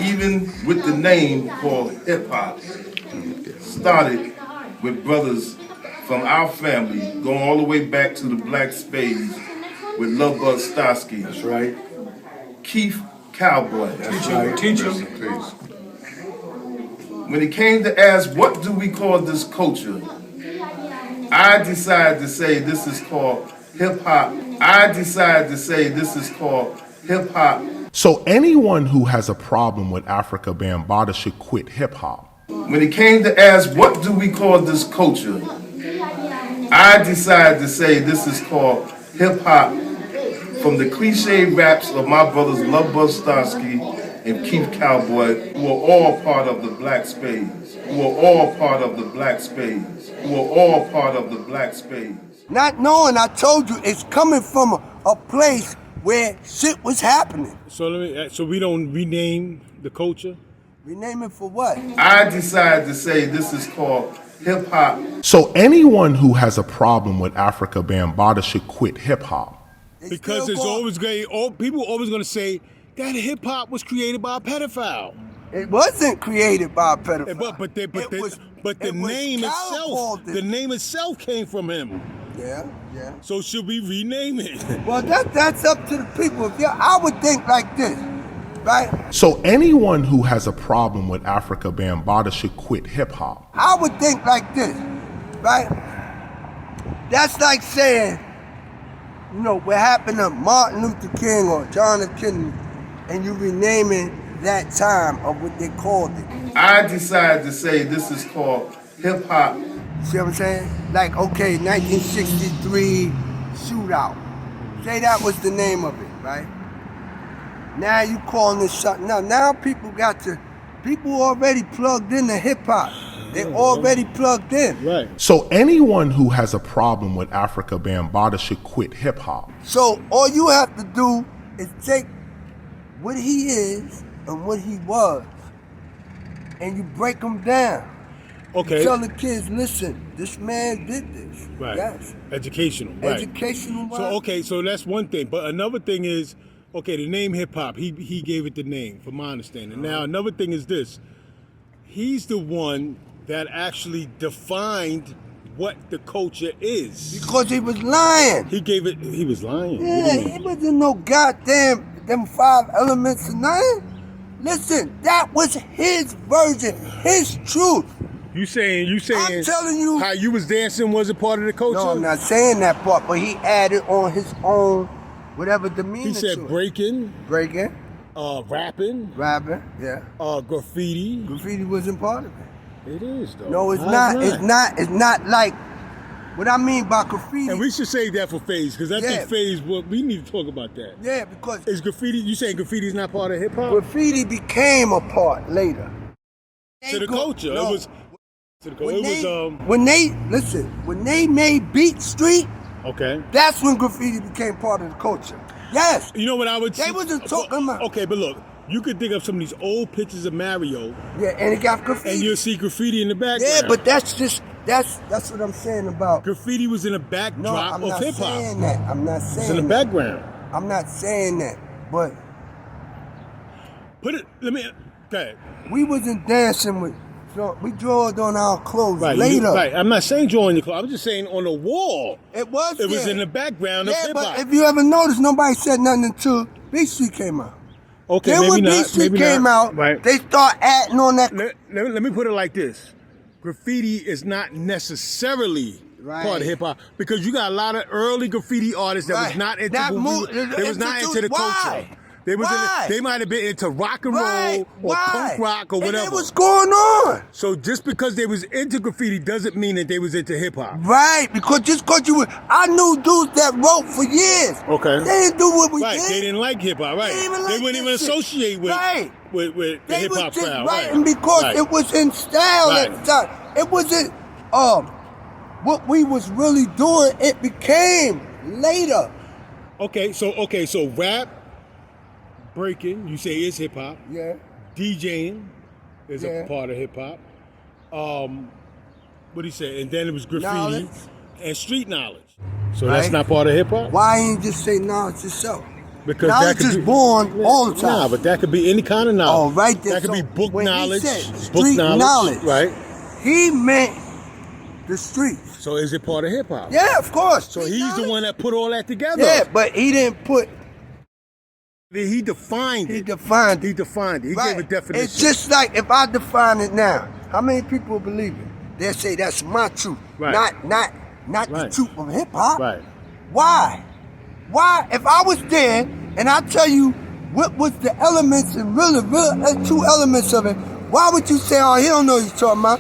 even with the name called hip-hop, started with brothers from our family, going all the way back to the Black Spades with Bambaattaa'S. That's right. Keith Cowboy. That's right. Teacher. When it came to ask, what do we call this culture? I decided to say this is called hip-hop. I decided to say this is called hip-hop. So anyone who has a problem with Africa Bambaatta should quit hip-hop. When it came to ask, what do we call this culture? I decided to say this is called hip-hop, from the cliche raps of my brothers Bambaattaa'S and Keith Cowboy, who are all part of the Black Spades, who are all part of the Black Spades, who are all part of the Black Spades. Not knowing, I told you, it's coming from a place where shit was happening. So we don't rename the culture? Rename it for what? I decided to say this is called hip-hop. So anyone who has a problem with Africa Bambaatta should quit hip-hop. Because it's always people always going to say that hip-hop was created by a pedophile. It wasn't created by a pedophile. But the name itself came from him. Yeah, yeah. So should we rename it? Well, that's up to the people. I would think like this, right? So anyone who has a problem with Africa Bambaatta should quit hip-hop. I would think like this, right? That's like saying, you know, what happened to Martin Luther King or John F. Kennedy, and you renaming that time of what they called it. I decided to say this is called hip-hop. See what I'm saying? Like, okay, 1963 shootout. Say that was the name of it, right? Now you calling this something. Now people already plugged into hip-hop. They already plugged in. Right. So anyone who has a problem with Africa Bambaatta should quit hip-hop. So all you have to do is take what he is and what he was, and you break them down. Okay. You tell the kids, listen, this man did this. Right. Yes. Educational. Right. Educational. So okay, so that's one thing. But another thing is, okay, the name hip hop. He gave it the name, from my understanding. Now another thing is this: he's the one that actually defined what the culture is. Because he was lying. He was lying. Yeah, it wasn't no goddamn them 5 elements of nothing. Listen, that was his version, his truth. You saying I'm telling you, how you was dancing wasn't part of the culture? No, I'm not saying that part, but he added on his own whatever demeanor. He said breaking, rapping, yeah. Graffiti. Graffiti wasn't part of it. It is though. No, it's not. It's not like what I mean by graffiti. And we should save that for Phase, because I think Phase, we need to talk about that. Yeah, because is graffiti? You saying graffiti is not part of hip hop? Graffiti became a part later. To the culture, no. When they made Beat Street, okay, that's when graffiti became part of the culture. Yes. You know what I would say? They wasn't talking about. Okay, but look, you could think of some of these old pictures of Mario. Yeah, and it got graffiti. And you'll see graffiti in the background. Yeah, but that's what I'm saying about. Graffiti was in the backdrop of hip hop. I'm not saying that. I'm not saying it's in the background. I'm not saying that, but okay. We wasn't dancing with. So we drawed on our clothes later. Right. I'm not saying drawing your clothes. I'm just saying on the wall. It was. It was in the background of hip hop. But if you ever noticed, nobody said nothing until Beat Street came out. Okay, then maybe when not. Beat Street came out, right. They start adding on that. Let me put it like this: graffiti is not necessarily part of hip hop, because you got a lot of early graffiti artists that was not into the culture. They might have been into rock and roll or punk rock or whatever. And what's going on? So just because they was into graffiti doesn't mean that they was into hip hop. Right, because I knew dudes that wrote for years. Okay. They didn't do what we did. They didn't like hip hop. Right. They wouldn't even associate with the hip hop crowd. Writing because it was in style at the time. It wasn't what we was really doing. It became later. Okay, so rap. Breaking, you say, is hip hop. Yeah. DJing is a part of hip hop. What do you say? And then it was graffiti and street knowledge. So that's not part of hip hop? Why ain't you just say knowledge yourself? Because knowledge is born all the time. Nah, but that could be any kind of knowledge. Oh, right there. That could be book knowledge. He said Book street knowledge. Right. He meant the streets. So is it part of hip hop? Yeah, of course. So he's the one that put all that together. Yeah, but he didn't put. He defined it. He defined it. He defined it. He Right. gave a definition. It's just like if I define it now, how many people believe it? They'll say that's my truth. Right. Not the Right. truth of hip hop. Right. Why? Why? If I was there and I tell you what was the elements and real true elements of it, why would you say, oh, he don't know what he's talking about?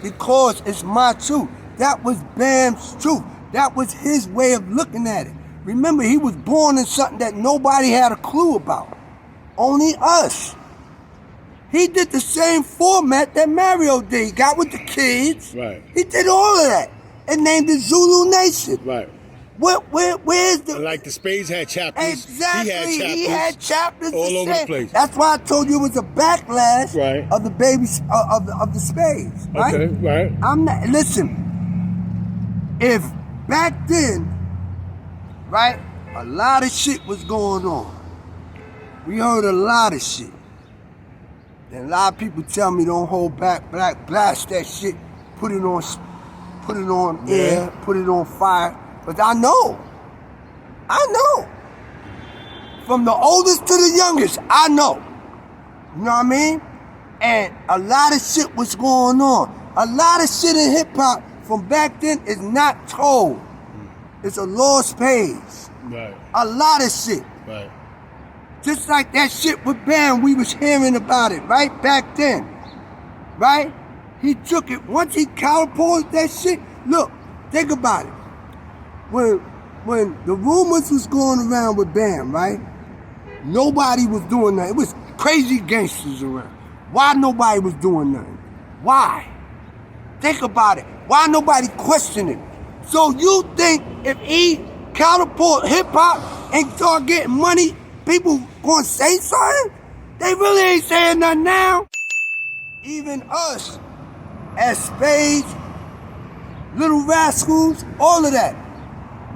Because it's my truth. That was Bam's truth. That was his way of looking at it. Remember, he was born in something that nobody had a clue about. Only us. He did the same format that Mario did. He got with the kids. Right. He did all of that and named it Zulu Nation. Right. Where's the... Like the Spades had chapters. Exactly. He had chapters all all over the place. That's why I told you it was a backlash Right. of the babies of the Spades. Right? Okay, right. I'm not... Listen. If back then, right, a lot of shit was going on. We heard a lot of shit. And a lot of people tell me don't hold back, blast that shit, put it on air, put it on fire. But I know. From the oldest to the youngest, I know. You know what I mean? And a lot of shit was going on. A lot of shit in hip hop from back then is not told. It's a lost page. Right. A lot of shit. Right. Just like that shit with Bam, we was hearing about it, right? Back then. Right? He took it, once he counterposed that shit, look, think about it. When the rumors was going around with Bam, right? Nobody was doing that. It was crazy gangsters around. Why nobody was doing nothing? Why? Think about it. Why nobody questioned it? So you think if he counterpart hip-hop and start getting money, people gonna say something? They really ain't saying nothing now. Even us, as Spades, Little Rascals, all of that.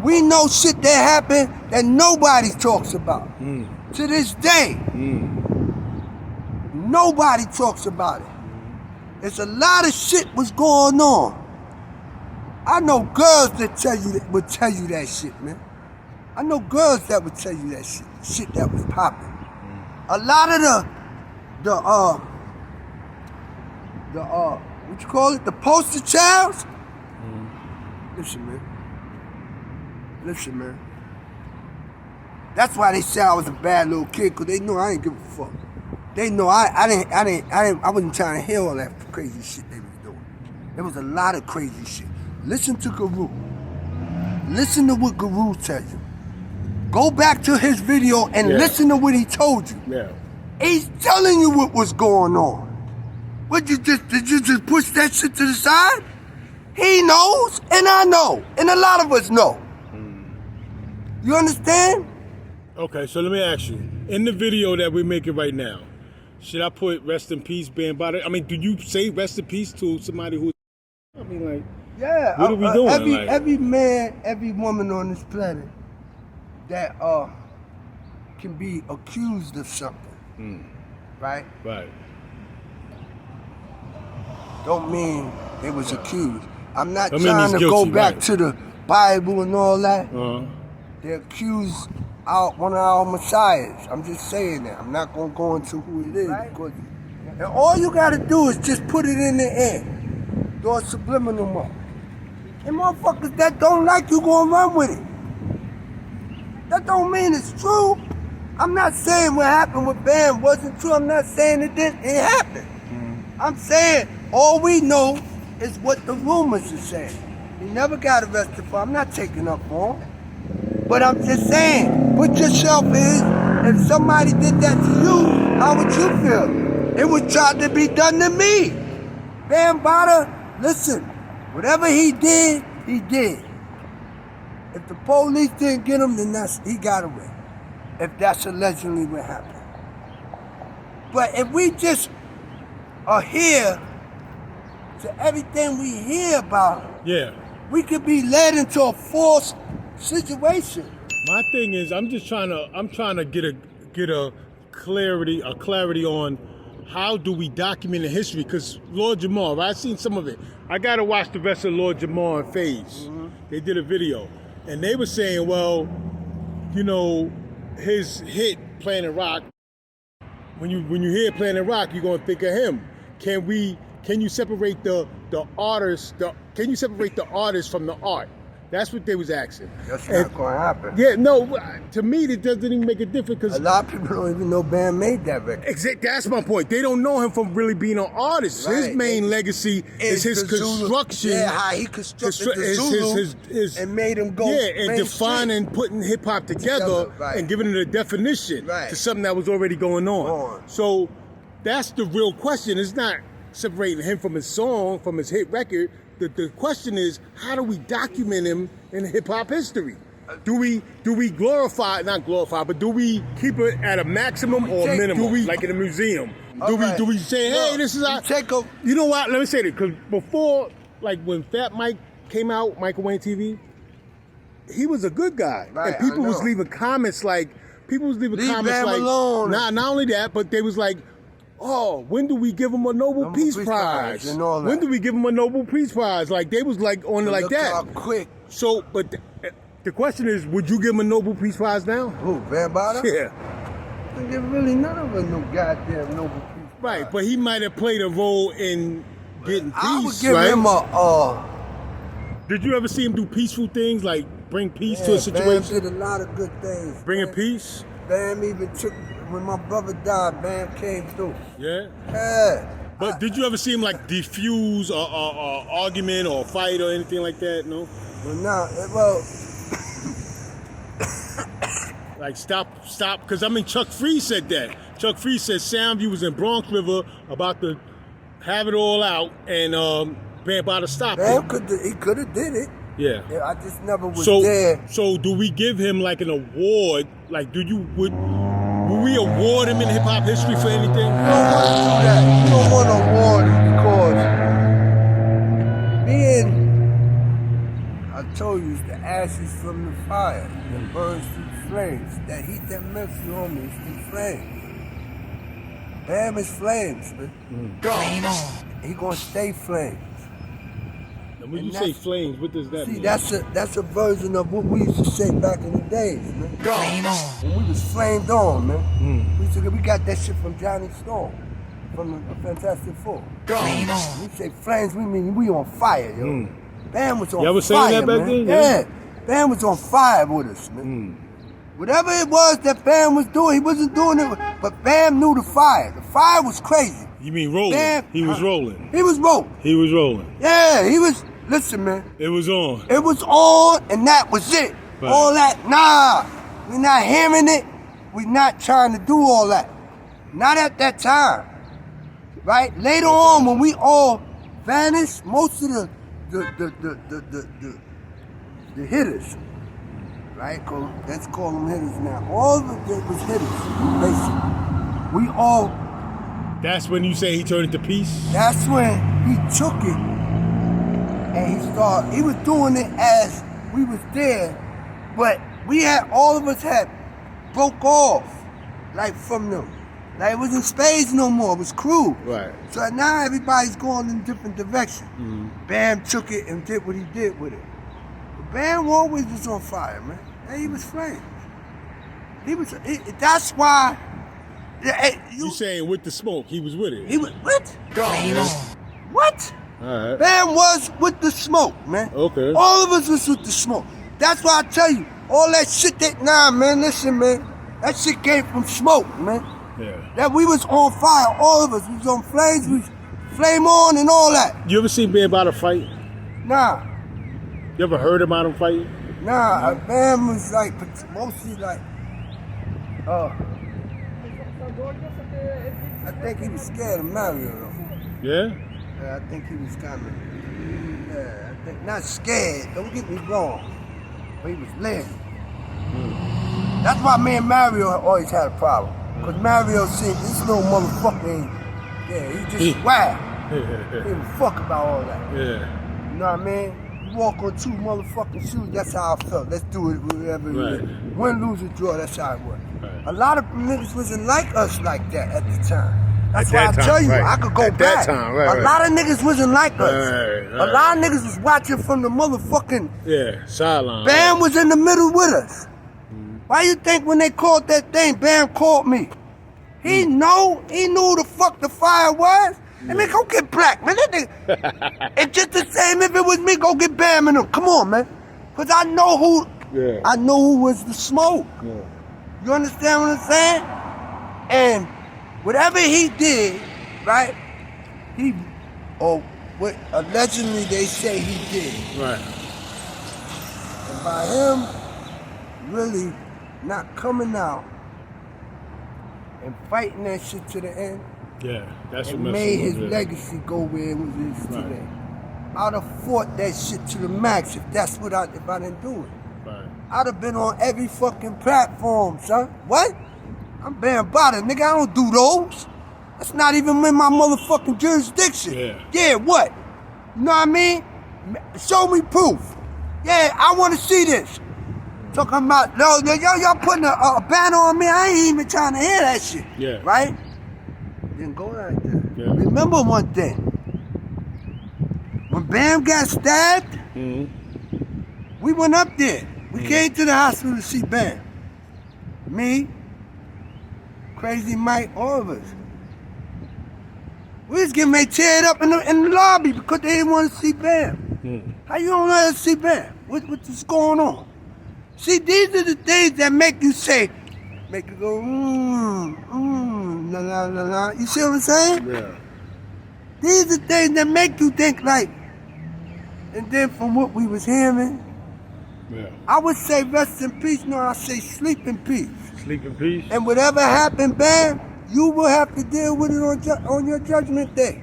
We know shit that happened that nobody talks about. To this day. Nobody talks about it. There's a lot of shit was going on. I know girls that would tell you that shit, man. I know girls that would tell you that shit that was popping. A lot of what you call it, the poster childs. Listen, man. That's why they said I was a bad little kid, cause they know I ain't give a fuck. They know I wasn't trying to hear all that crazy shit they was doing. There was a lot of crazy shit. Listen to Guru. Listen to what Guru tells you. Go back to his video and listen to what he told you. Yeah. He's telling you what was going on. Did you just push that shit to the side? He knows, and I know, and a lot of us know. You understand? Okay, so let me ask you. In the video that we're making right now, should I put rest in peace Bambaattaa'S? I mean, do you say rest in peace to somebody who... I mean, like... Yeah. What are we doing? Every man, every woman on this planet that can be accused of something, right? Right. Don't mean they was accused. I'm not Don't mean trying he's to guilty, go back right. to the Bible and all that. Uh-huh. They accused one of our messiahs. I'm just saying that. I'm not gonna go into who it is. Because, and all you gotta do is just put it in the air. Do a subliminal mode. And motherfuckers that don't like you gonna run with it. That don't mean it's true. I'm not saying what happened with Bam wasn't true. I'm not saying it happened. I'm saying all we know is what the rumors are saying. He never got arrested for. I'm not taking up for him. But I'm just saying, put yourself in, if somebody did that to you, how would you feel? It was tried to be done to me. Bambaattaa'S, listen, whatever he did, he did. If the police didn't get him, then he got away. If that's allegedly what happened. But if we just are here to everything we hear about, Yeah. we could be led into a false situation. My thing is, I'm trying to get a clarity on how do we document the history? Because Lord Jamar, right? I seen some of it. I gotta watch the rest of Lord Jamar and FaZe. They did a video, and they were saying, well, you know, his hit Planet Rock. When you hear Planet Rock, you're gonna think of him. Can you separate the artist? Can you separate the artist from the art? That's what they was asking. That's not gonna happen. Yeah, no. To me, it doesn't even make a difference because a lot of people don't even know Bam made that record. Exactly. That's my point. They don't know him from really being an artist. Right. His main legacy is his construction. Yeah, how he constructed the Zulu and made him go. Yeah, and defining, putting hip hop together right. and giving it a definition to something that was already going on. So that's the real question. It's not separating him from his song, from his hit record. The question is, how do we document him in hip hop history? Do we glorify, not glorify, but do we keep it at a maximum or a minimum, like in a museum? Do we say, hey, this is our... You know what, let me say this, because before, like when Fat Mike came out, Michael Wayne TV, he was a good guy. Right, and people was leaving comments like, alone. Not only that, but they was like, oh, when do we give him a Nobel Peace Prize? And all that. When do we give him a Nobel Peace Prize? Like, they was like on it like that. How quick. So, but the question is, would you give him a Nobel Peace Prize now? Who, Bambaattaa'S? Yeah. I give really none of us no goddamn Nobel Peace Prize. Right, but he might have played a role in getting peace, I would give right? him a... Did you ever see him do peaceful things, like bring peace to a situation? Bam did a lot of good things. Bringing peace? Bam even took... When my brother died, Bam came through. Yeah? Yeah. But did you ever see him like defuse or argument or fight or anything like that? No? Like stop, because I mean Chuck Free said that. Chuck Free said Soundview was in Bronx River about to have it all out and Bambaattaa'S stopped it. He could have did it. Yeah. I just never was there. So do we give him like an award? Like would we award him in hip hop history for anything? You don't want to do that. You don't want to award it because I told you, it's the ashes from the fire that burns through the flames. That heat that melts you on me is through flames. Bam is flames, man. Flame on. He gonna stay flames. And when you say flames, what does that mean? That's a version of what we used to say back in the days, man. Flame on. When we was flamed on, man. We got that shit from Johnny Storm, from the Fantastic Four. Flame on. When we say flames, we mean we on fire, yo. Bam was on fire, y'all was saying that back then? Yeah. Bam was on fire with us, man. Whatever it was that Bam was doing, he wasn't doing it, but Bam knew the fire. The fire was crazy. You mean rolling? Bam, he was rolling. He was rolling. He was rolling. Yeah, he was. Listen, man. It was on. It was on, and that was it. Right. All that, nah. We're not hearing it. We're not trying to do all that. Not at that time. Right? Later on, when we all vanished, most of the hitters, right? Let's call them hitters now. All of it was hitters, basically. We all. That's when you say he turned into peace? That's when he took it. And he was doing it as we was there, but all of us had broke off, like from them. Like it wasn't Spades no more, it was crew. Right. So now everybody's going in a different direction. Bam took it and did what he did with it. But Bam always was on fire, man. And he was flames. That's why. You saying with the smoke, he was with it? He was, what? What? All right. Bam was with the smoke, man. Okay. All of us was with the smoke. That's why I tell you, all that shit man, listen, man. That shit came from smoke, man. Yeah. That we was on fire, all of us. We was on flames, we was flame on and all that. You ever seen Bambaattaa'S fight? Nah. You ever heard about him fighting? Nah, Bam was like, mostly like, I think he was scared of Mario, though. Yeah? Yeah, I think he was kind of, not scared, don't get me wrong, but he was lazy. That's why me and Mario always had a problem. Because Mario said, this little motherfucker he just wild. He didn't fuck about all that. Yeah. You know what I mean? walk on 2 motherfucking shoes, that's how I felt. Let's do it whatever it is. Right. Win, lose, or draw, that's how it was. Right. A lot of niggas wasn't like us like that at the time. That's At why that I time, tell you, right. I could go At back. that time, right, a lot of niggas wasn't like us. Right. A lot of niggas was watching from the motherfucking... Yeah, sideline. Bam was in the middle with us. Why you think when they called that thing, Bam called me? He knew who the fuck the fire was. I mean, go get Black, man. That nigga, it's just the same if it was me, go get Bam and them. Come on, man. Cause I know who was the smoke. Yeah. You understand what I'm saying? And whatever he did, right? What allegedly they say he did. Right. And by him really not coming out and fighting that shit to the end, Yeah, that's and what made his was, legacy go where it is Right. today. I'd have fought that shit to the max if I didn't do it. Right. I'd have been on every fucking platform, son. What? I'm Bambaattaa'S, nigga. I don't do those. That's not even in my motherfucking jurisdiction. Yeah. Yeah, what? You know what I mean? Show me proof. Yeah, I want to see this. Talking about, y'all putting a banner on me. I ain't even trying to hear that shit. Yeah. Right? Didn't go like that. Yeah. Remember one thing. When Bam got stabbed, we went up there. We came to the hospital to see Bam. Me, Crazy Mike, all of us. We was getting ready to tear it up in the lobby because they didn't want to see Bam. How you don't let us see Bam? What's going on? See, these are the things that make you go, la la la la. You see what I'm saying? Yeah. These are things that make you think like, and then from what we was hearing, Yeah. I would say rest in peace, no, I say sleep in peace. Sleep in peace. And whatever happened, Bam, you will have to deal with it on your judgment day.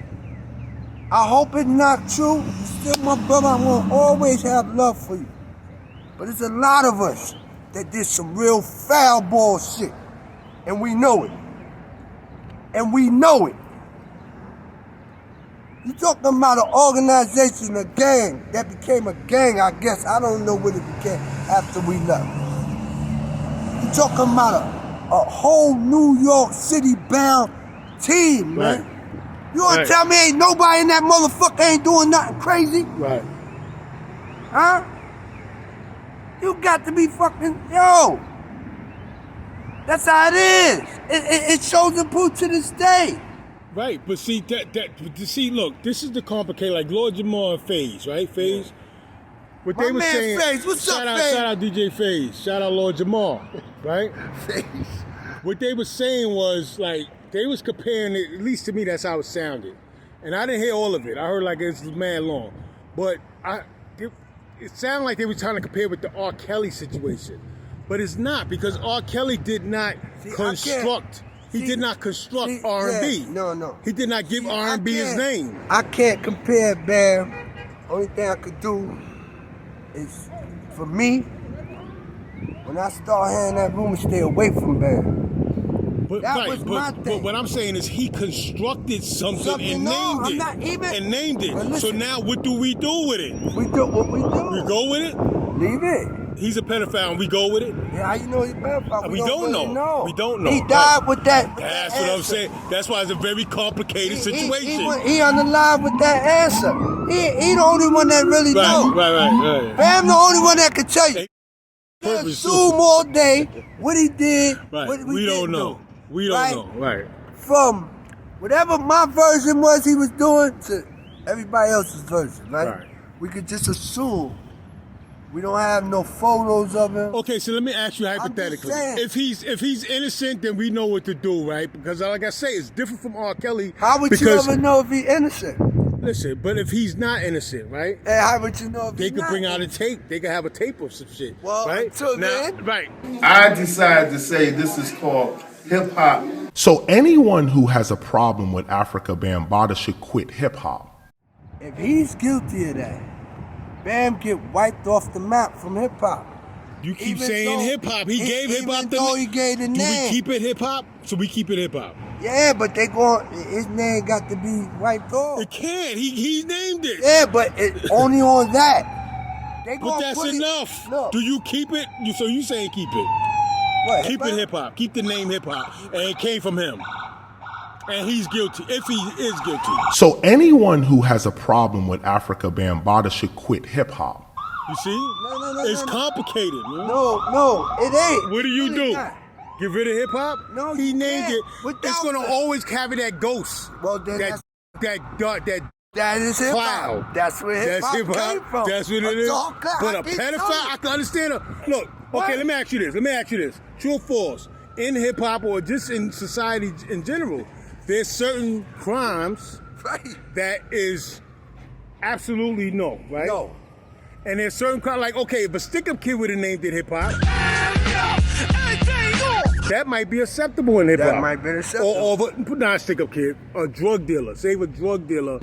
I hope it's not true. Still, my brother, I will always have love for you. But there's a lot of us that did some real foul bullshit. And we know it. And we know it. You talking about an organization, a gang, that became a gang, I guess. I don't know what it became after we left. You talking about a whole New York City bound team, man. Right. You wanna tell me ain't nobody in that motherfucker ain't doing nothing crazy? Right. Huh? You got to be fucking, yo. That's how it is. It shows and proof to this day. Right, but see look, this is the complicated, like Lord Jamar and FaZe, right? FaZe. What My they were man saying. FaZe, what's up, FaZe? Shout out DJ FaZe. Shout out Lord Jamar, right? FaZe. What they were saying was like they was comparing it. At least to me, that's how it sounded, and I didn't hear all of it. I heard like it's mad long, but it sounded like they were trying to compare with the R. Kelly situation, but it's not because R. Kelly did not construct. He did not construct R&B. Yeah, no. He did not give R&B his name. I can't compare Bam. Only thing I could do is, for me, when I start hearing that rumor, stay away from Bam. But, That was my thing. But what I'm saying is he constructed something and no, I'm named not even- it. And named it. But So listen. now what do we do with it? We do what we do. We go with it? Leave it. He's a pedophile and we go with it? Yeah, how you know he's pedophile? We don't really know. We don't know. He died with that. That's what I'm saying. That's why it's a very complicated situation. He on the line with that answer. He the only one that really knows. Right. Bam the only one that can tell you. Hey, He purpose assume all day what he did, Right. what We don't didn't know. do. We don't know. Right. From whatever my version was he was doing to everybody else's version, right? We could just assume. We don't have no photos of him. Okay, so let me ask you hypothetically. saying. If he's innocent, then we know what to do, right? Because like I say, it's different from R. Kelly. How would you ever know if he's innocent? Listen, but if he's not innocent, right? And how would you know if They he's could not bring out a innocent? tape. They could have a tape of some shit. Well, right? until now, then. right. I decided to say this is called hip-hop. So anyone who has a problem with Africa Bambaattaa'S should quit hip hop. If he's guilty of that, Bam get wiped off the map from hip hop. You keep Even saying though- hip hop. He gave hip hop even though he gave the Do name. we keep it hip hop? So we keep it hip hop. Yeah, but his name got to be wiped off. It can't. He named it. Yeah, but it only on that. But that's enough. No. Do you keep it? So you saying keep it? What, Keep hip-hop? it hip-hop. Keep the name hip-hop. And it came from him. And he's guilty, if he is guilty. So anyone who has a problem with Africa Bambaatta should quit hip hop. You see? No, it's complicated, man. No, it ain't. What do you Really do? not. Get rid of hip-hop? No, he you named can't. it. Without It's going to the- always carry that ghost. Well, then That is hip hop. cloud. That's where hip hop came from. That's what it is. But a pedophile, I can understand. Look, What? okay, let me ask you this. True or false? In hip hop or just in society in general, there's certain crimes Right. that is absolutely no, right? No. And there's certain crimes, like, okay, if a stick-up kid would have named it hip hop, that might be acceptable in hip hop. That might be acceptable. Or not a stick-up kid, a drug dealer. Say if a drug dealer,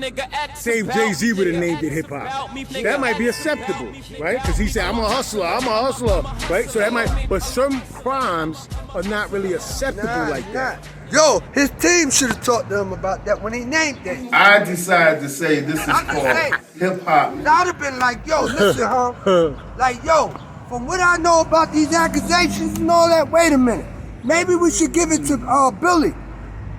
say if Jay-Z would have named it hip hop. That might be acceptable, right? Because he said, I'm a hustler, right? So that might, but certain crimes are not really acceptable like that. Yo, his team should have talked to him about that when he named it. I decided to say this is called hip hop. I'd have been like, yo, listen, like, yo, from what I know about these accusations and all that, wait a minute. Maybe we should give it to Billy.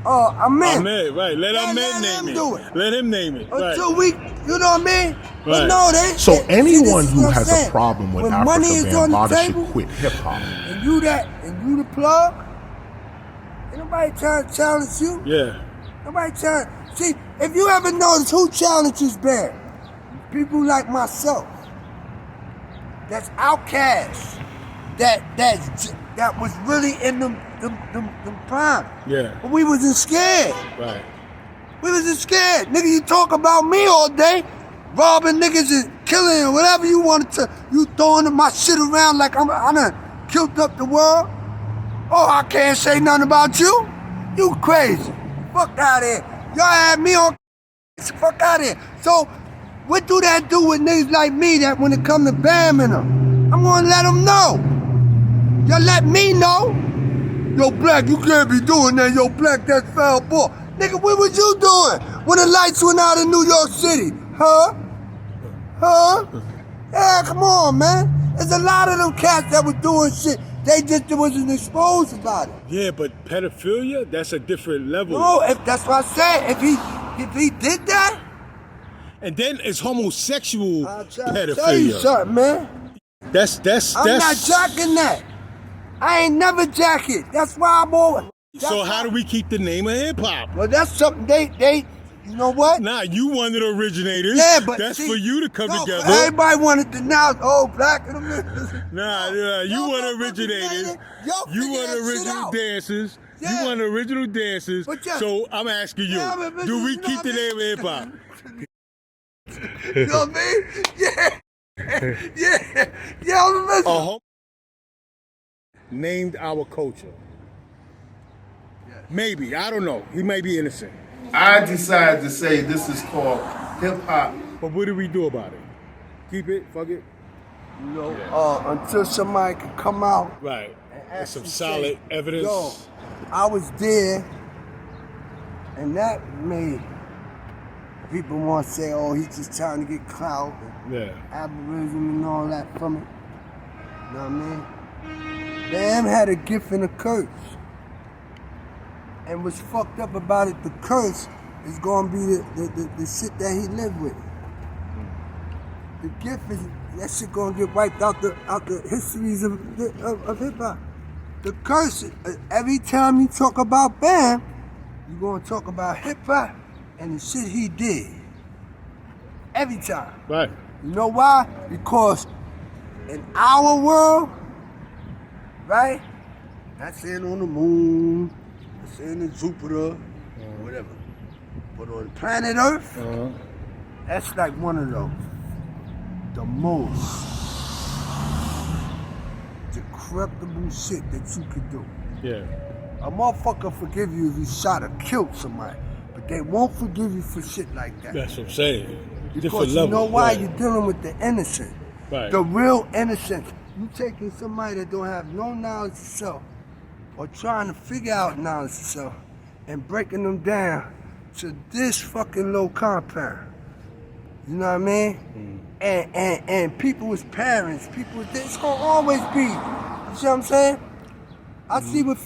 Ahmed. Ahmed, right. Let Ahmed name it. Let him name it. Until we, you know what I mean? But Right. no, So see, anyone this is who what I'm has saying. a problem with When Africa money is on the Bambaatta table, should quit hip hop. and you the plug, ain't nobody trying to challenge you. Yeah. Nobody trying. See, if you ever notice who challenges Bear, people like myself. That's outcasts. That was really in them prime. Yeah. But we wasn't scared. Right. We wasn't scared. Nigga, you talk about me all day, robbing niggas and killing and whatever you wanted to. You throwing my shit around like I done killed up the world. Oh, I can't say nothing about you. You crazy. Fuck out of here. Y'all had me on fuck out of here. So, what do that do with niggas like me that when it come to Bam and them? I'm gonna let them know. Y'all let me know. Yo, Black, you can't be doing that. Yo, Black, that's foul ball. Nigga, what was you doing when the lights went out in New York City? Huh? Yeah, come on, man. There's a lot of them cats that were doing shit. They just wasn't exposed about it. Yeah, but pedophilia, that's a different level. No, if that's what I said. If he did that, And then it's homosexual I'll tell you pedophilia. something, man. That's I'm not jacking that. I ain't never jack it. That's why I'm always. So how do we keep the name of hip hop? Well, that's something they. You know what? Nah, you one of the originators. Yeah, but that's see, for you to come no, together. Everybody wanted to now. Oh, Black. Nah, you one of the originators. You one of the original dancers. Yeah. You one of the original dancers. But yeah. So I'm asking you, Yeah, but do we you know keep what the I name mean? of hip hop? You know what I mean? Yeah. I'm listening. A home named our culture. Maybe, I don't know. He may be innocent. I decided to say this is called hip hop. But what do we do about it? Keep it? Fuck it? You know, until somebody can come out Right. and There's some actually solid say, evidence. Yo, I was there, and that made people want to say, oh, he's just trying to get clout, Yeah. algorithm and all that from it. You know what I mean? Bam had a gift and a curse. And what's fucked up about it, the curse is gonna be the shit that he lived with. The gift is, that shit gonna get wiped out the histories of hip hop. The curse, every time you talk about Bam, you're gonna talk about hip hop and the shit he did. Every time. Right. You know why? Because in our world, right? Not saying on the moon, not saying in Jupiter, whatever. But on planet Earth, that's like one of the most decrepitable shit that you could do. Yeah. A motherfucker forgive you if you shot or killed somebody, but they won't forgive you for shit like that. That's what I'm saying. Because Different you level. know why? Right. You're dealing with the innocent. Right. The real innocent. You taking somebody that don't have no knowledge of self or trying to figure out knowledge of self and breaking them down to this fucking low compound. You know what I mean? and people was parents, people was, it's gonna always be. You see what I'm saying? I see with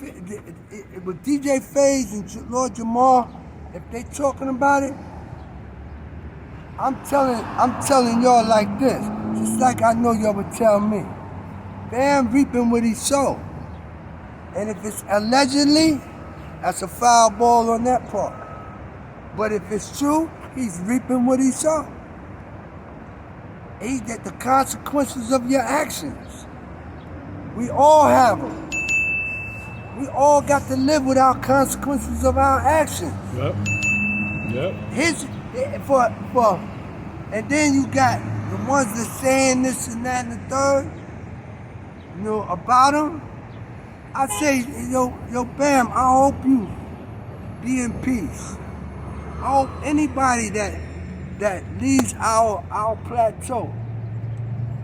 DJ Faze and Lord Jamal, if they talking about it, I'm telling y'all like this, just like I know y'all would tell me. Bam reaping what he sowed. And if it's allegedly, that's a foul ball on that part. But if it's true, he's reaping what he sowed. He get the consequences of your actions. We all have them. We all got to live with our consequences of our actions. Yep. And then you got the ones that saying this and that and the third, you know, about them. I say, yo, Bam, I hope you be in peace. I hope anybody that leaves our plateau,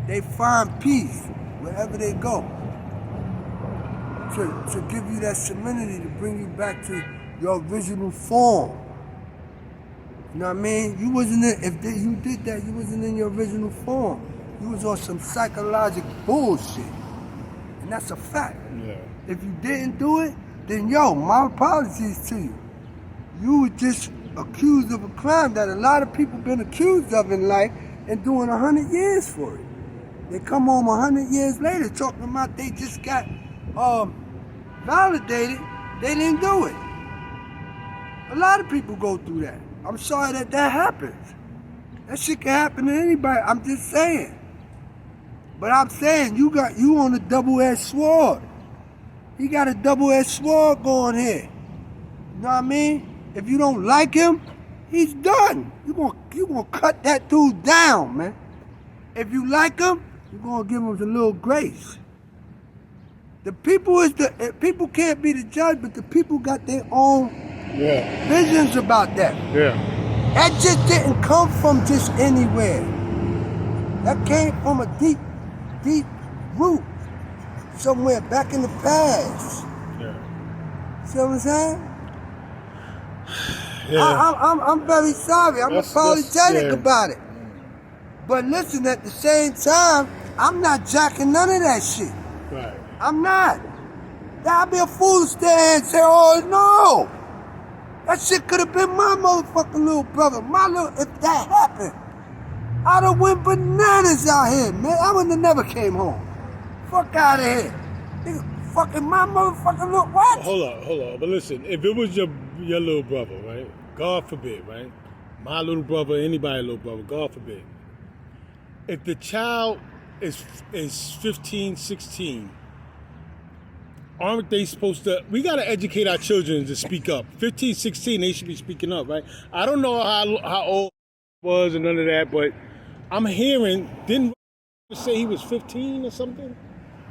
they find peace wherever they go. To give you that serenity, to bring you back to your original form. You know what I mean? You wasn't you did that, you wasn't in your original form. You was on some psychological bullshit. And that's a fact. Yeah. If you didn't do it, then yo, my apologies to you. You were just accused of a crime that a lot of people been accused of in life and doing 100 years for it. They come home 100 years later talking about they just got validated. They didn't do it. A lot of people go through that. I'm sorry that happens. That shit can happen to anybody. I'm just saying. But I'm saying you on a double-edged sword. He got a double-edged sword going here. You know what I mean? If you don't like him, he's done. You gonna cut that dude down, man. If you like him, you're gonna give him a little grace. The people can't be the judge, but the people got their own visions about that. Yeah. That just didn't come from just anywhere. That came from a deep root somewhere back in the past. Yeah. See what I'm saying? Yeah. I'm very sorry. I'm apologetic about it. But listen, at the same time, I'm not jacking none of that shit. Right. I'm not. I'd be a fool to stand and say, oh no. That shit could have been my motherfucking little brother. If that happened, I'd have went bananas out here, man. I wouldn't have never came home. Fuck out of here. Nigga, fucking my motherfucking little, what? Hold on. But listen, if it was your little brother, right? God forbid, right? My little brother, anybody's little brother, God forbid. If the child is 15, 16, aren't they supposed to, we got to educate our children to speak up. 15, 16, they should be speaking up, right? I don't know how old he was and none of that, but I'm hearing, didn't say he was 15 or something?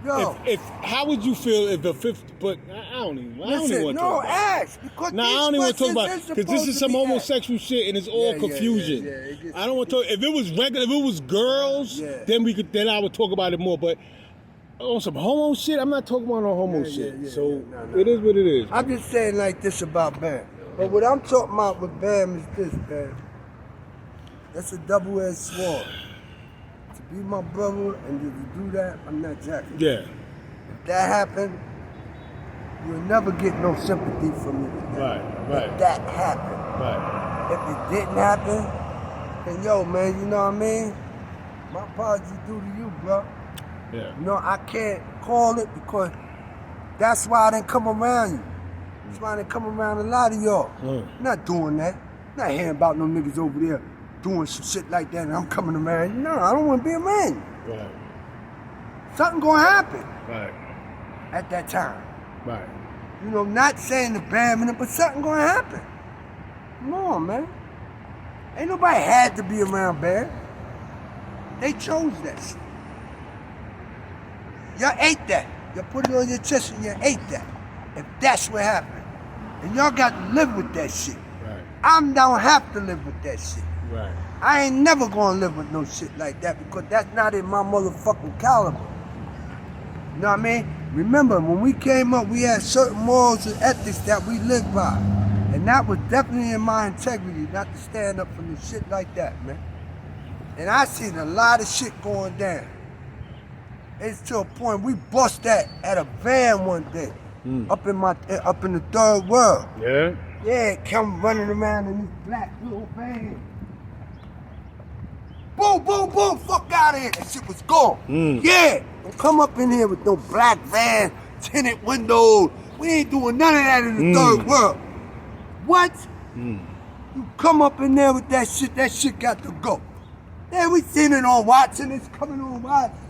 Yo. If how would you feel if the 50, but I don't even want to talk about it. Ask. Because I don't even want to talk about it, because this is some homosexual shit and it's all confusion. Yeah. I don't want to talk, if it was regular, if it was girls, then I would talk about it more, but on some homo shit, I'm not talking about no homo shit. No. It is what it is. I'm just saying like this about Bam. But what I'm talking about with Bam is this, Bam. That's a double-edged sword. To be my brother and to do that, I'm not jacking. Yeah. If that happened, you'll never get no sympathy from me. Right. If that happened. Right. If it didn't happen, then yo, man, you know what I mean? My apologies due to you, bro. Yeah. You know, I can't call it because that's why I didn't come around you. That's why I didn't come around a lot of y'all. I'm not doing that. I'm not hearing about no niggas over there doing some shit like that and I'm coming around you. No, I don't want to be around you. Right. Something gonna happen. Right. At that time. Right. You know, not saying the Bam in it, but something gonna happen. Come on, man. Ain't nobody had to be around Bam. They chose that shit. Y'all ate that. Y'all put it on your chest and you ate that. If that's what happened. And y'all got to live with that shit. Right. I don't have to live with that shit. Right. I ain't never gonna live with no shit like that because that's not in my motherfucking caliber. You know what I mean? Remember, when we came up, we had certain morals and ethics that we lived by. And that was definitely in my integrity, not to stand up for the shit like that, man. And I seen a lot of shit going down. It's to a point we bust that at a van one day, up in the third world. Yeah. Yeah, come running around in this black little van. Boom, boom, boom, fuck out of here. That shit was gone. Yeah, don't come up in here with no black van, tinted windows. We ain't doing none of that in the third world. What? You come up in there with that shit got to go. Yeah, we seen it on Watson, it's coming on Watson.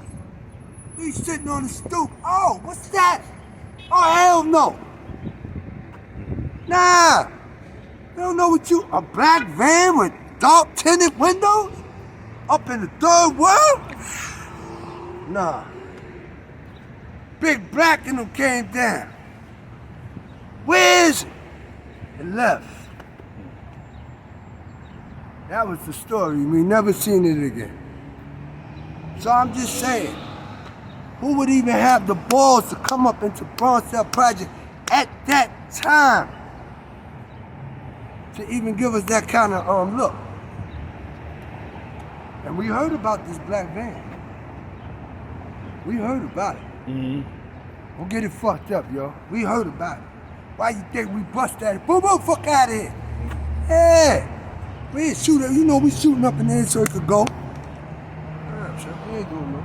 We sitting on the stoop. Oh, what's that? Oh, hell no. Nah. You don't know what a black van with dark tinted windows? Up in the third world? Nah. Big Black and them came down. Where is it? It left. That was the story. We never seen it again. So I'm just saying, who would even have the balls to come up into Bronx NY Project at that time to even give us that kind of look? And we heard about this black van. We heard about it. Don't get it fucked up, yo. We heard about it. Why you think we bust that? Boom, boom, fuck out of here. Yeah. We ain't shooting, you know we shooting up in there so it could go. We ain't doing no.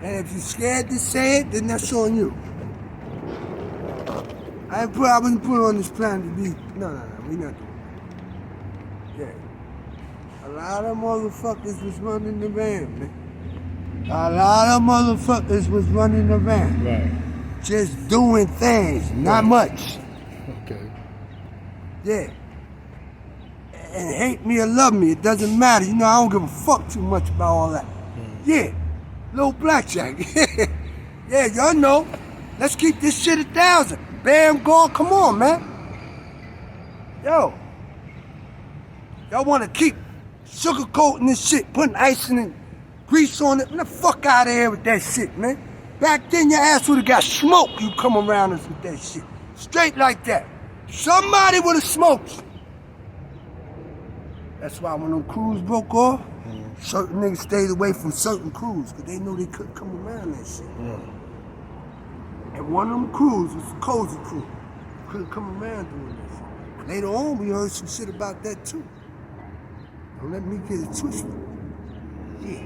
And if you're scared to say it, then that's on you. I wasn't put on this plan to be, no, we not doing it. Yeah. A lot of motherfuckers was running the van, man. A lot of motherfuckers was running the van. Right. Just doing things, not much. Okay. Yeah. And hate me or love me, it doesn't matter. You know, I don't give a fuck too much about all that. Yeah. Little BlackJack. Yeah, y'all know. Let's keep this shit 1,000. Bam, gone. Come on, man. Yo. Y'all want to keep sugarcoating this shit, putting icing and grease on it. Get the fuck out of here with that shit, man. Back then, your ass would have got smoked. You come around us with that shit. Straight like that. Somebody would have smoked you. That's why when them crews broke off, certain niggas stayed away from certain crews because they knew they couldn't come around that shit. And one of them crews was the Cozy crew. Couldn't come around doing that shit. Later on, we heard some shit about that too. Don't let me get it twisted. Yeah.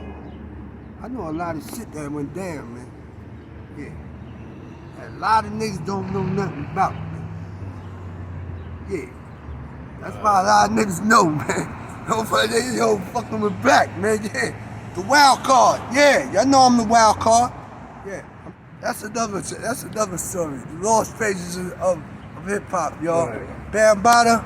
I know a lot of shit that went down, man. Yeah. And a lot of niggas don't know nothing about, man. Yeah. That's why a lot of niggas know, man. Yo, fucking with Black, man. Yeah. The wild card. Yeah. Y'all know I'm the wild card. Yeah. That's another story. The lost pages of hip hop, y'all. Right. Bambaattaa'S.